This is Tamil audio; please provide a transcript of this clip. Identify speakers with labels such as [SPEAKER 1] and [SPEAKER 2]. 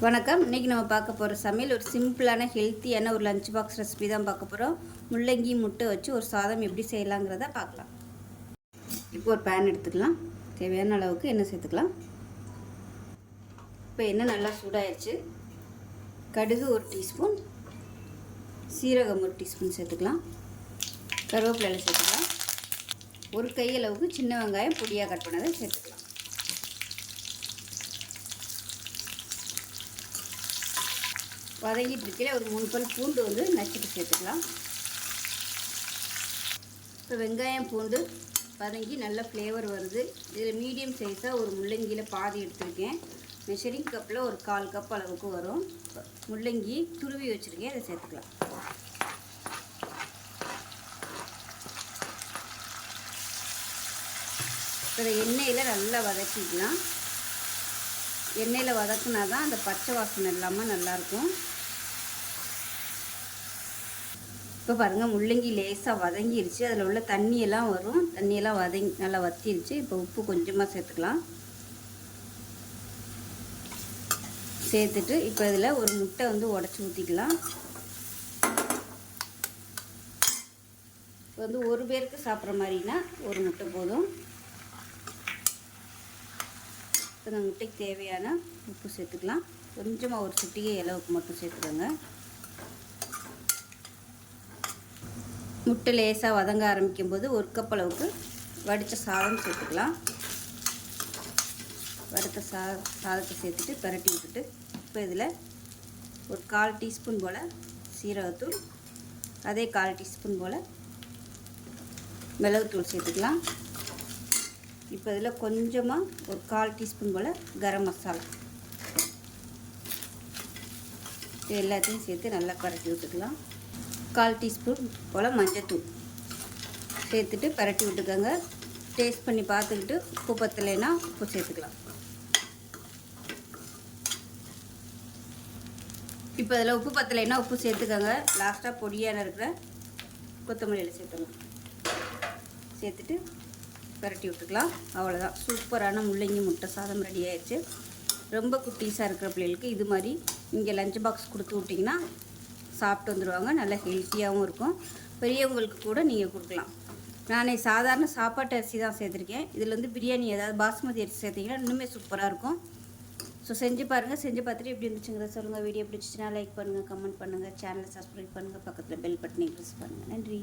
[SPEAKER 1] வணக்கம். இன்றைக்கி நம்ம பார்க்க போகிற சமையல் ஒரு சிம்பிளான ஹெல்த்தியான ஒரு லஞ்ச் பாக்ஸ் ரெசிபி தான் பார்க்க போகிறோம். முள்ளங்கி முட்டை வச்சு ஒரு சாதம் எப்படி செய்யலாங்கிறத பார்க்கலாம். இப்போ ஒரு பேன் எடுத்துக்கலாம். தேவையான அளவுக்கு எண்ணெய் சேர்த்துக்கலாம். இப்போ எண்ணெய் நல்லா சூடாயிருச்சு. கடுகு ஒரு டீஸ்பூன், சீரகம் ஒரு டீஸ்பூன் சேர்த்துக்கலாம். கருவேப்பிலை சேர்த்துக்கலாம். ஒரு கையளவுக்கு சின்ன வெங்காயம் பொடியாக கட் பண்ணதை சேர்த்துக்கலாம். வதங்கிட்டு இருக்கிற ஒரு 3 பல் பூண்டு நச்சுட்டு சேர்த்துக்கலாம். இப்போ வெங்காயம் பூண்டு வதங்கி நல்ல ஃப்ளேவர் வருது. இதில் மீடியம் சைஸாக ஒரு முள்ளங்கியில் பாதி எடுத்துருக்கேன். மெஷரிங் கப்பில் ஒரு 1/4 கப் அளவுக்கு வரும். முள்ளங்கி துருவி வச்சுருக்கேன், அதை சேர்த்துக்கலாம். இப்போ எண்ணெயில் நல்லா வதக்கிக்கலாம். எண்ணெயில் வதக்குனா தான் அந்த பச்சை வாசனை இல்லாமல் நல்லாயிருக்கும். இப்போ பாருங்கள், முள்ளங்கி லேசாக வதங்கிருச்சு. அதில் உள்ள தண்ணியெல்லாம் வரும். தண்ணியெல்லாம் நல்லா வத்திருச்சு. இப்போ உப்பு கொஞ்சமாக சேர்த்துக்கலாம். சேர்த்துட்டு இப்போ இதில் ஒரு முட்டை உடச்சி ஊற்றிக்கலாம். இப்போ ஒரு பேருக்கு சாப்பிட்ற மாதிரினா ஒரு முட்டை போதும். இப்போ இந்த முட்டைக்கு தேவையான உப்பு சேர்த்துக்கலாம். கொஞ்சமாக ஒரு சிட்டிகை அளவுக்கு மட்டும் சேர்த்துக்கோங்க. முட்டை லேசாக வதங்க ஆரம்பிக்கும் போது 1 கப் அளவுக்கு வடித்த சாதம் சேர்த்துக்கலாம். வறுத்த சாதத்தை சேர்த்துட்டு பரட்டி விட்டுட்டு இப்போ இதில் ஒரு 1/4 டீஸ்பூன் போல் சீரகத்தூள், அதே 1/4 டீஸ்பூன் போல் மிளகுத்தூள் சேர்த்துக்கலாம். இப்போ இதில் கொஞ்சமாக ஒரு 1/4 டீஸ்பூன் போல் கரம் மசாலா, இது எல்லாத்தையும் சேர்த்து நல்லா பரட்டி விட்டுக்கலாம். 1/4 டீஸ்பூன் போல் மஞ்சத்தூள் சேர்த்துட்டு பரட்டி விட்டுக்கோங்க. டேஸ்ட் பண்ணி பார்த்துக்கிட்டு உப்பு பத்தலைன்னா உப்பு சேர்த்துக்கலாம். இப்போ இதில் உப்பு பத்தலைன்னா உப்பு சேர்த்துக்கோங்க. லாஸ்ட்டாக பொடியான இருக்கிற கொத்தமல்லியில் சேர்த்துக்கலாம். சேர்த்துட்டு பரட்டி விட்டுக்கலாம். அவ்வளோதான், சூப்பரான முள்ளங்கி முட்டை சாதம் ரெடி ஆயிடுச்சு. ரொம்ப குட்டீஸாக இருக்கிற பிள்ளைகளுக்கு இது மாதிரி நீங்கள் லஞ்ச் பாக்ஸ் கொடுத்து விட்டிங்கன்னா சாப்பிட்டு வந்துடுவாங்க. நல்லா ஹெல்த்தியாகவும் இருக்கும். பெரியவங்களுக்கு கூட நீங்கள் கொடுக்கலாம். நான் சாதாரண சாப்பாட்டு அரிசி தான் சேர்த்துருக்கேன். இதில் பிரியாணி ஏதாவது பாஸ்மதி அரிசி சேர்த்திங்கன்னா இன்னுமே சூப்பராக இருக்கும். ஸோ செஞ்சு பாருங்கள். செஞ்சு பார்த்துட்டு எப்படி இருந்துச்சுங்கிறத சொல்லுங்கள். வீடியோ பிடிச்சிச்சின்னா லைக் பண்ணுங்கள், கமெண்ட் பண்ணுங்கள், சேனலை சப்ஸ்கிரைப் பண்ணுங்கள், பக்கத்தில் பெல் பட்டனை ப்ரெஸ் பண்ணுங்கள். நன்றி.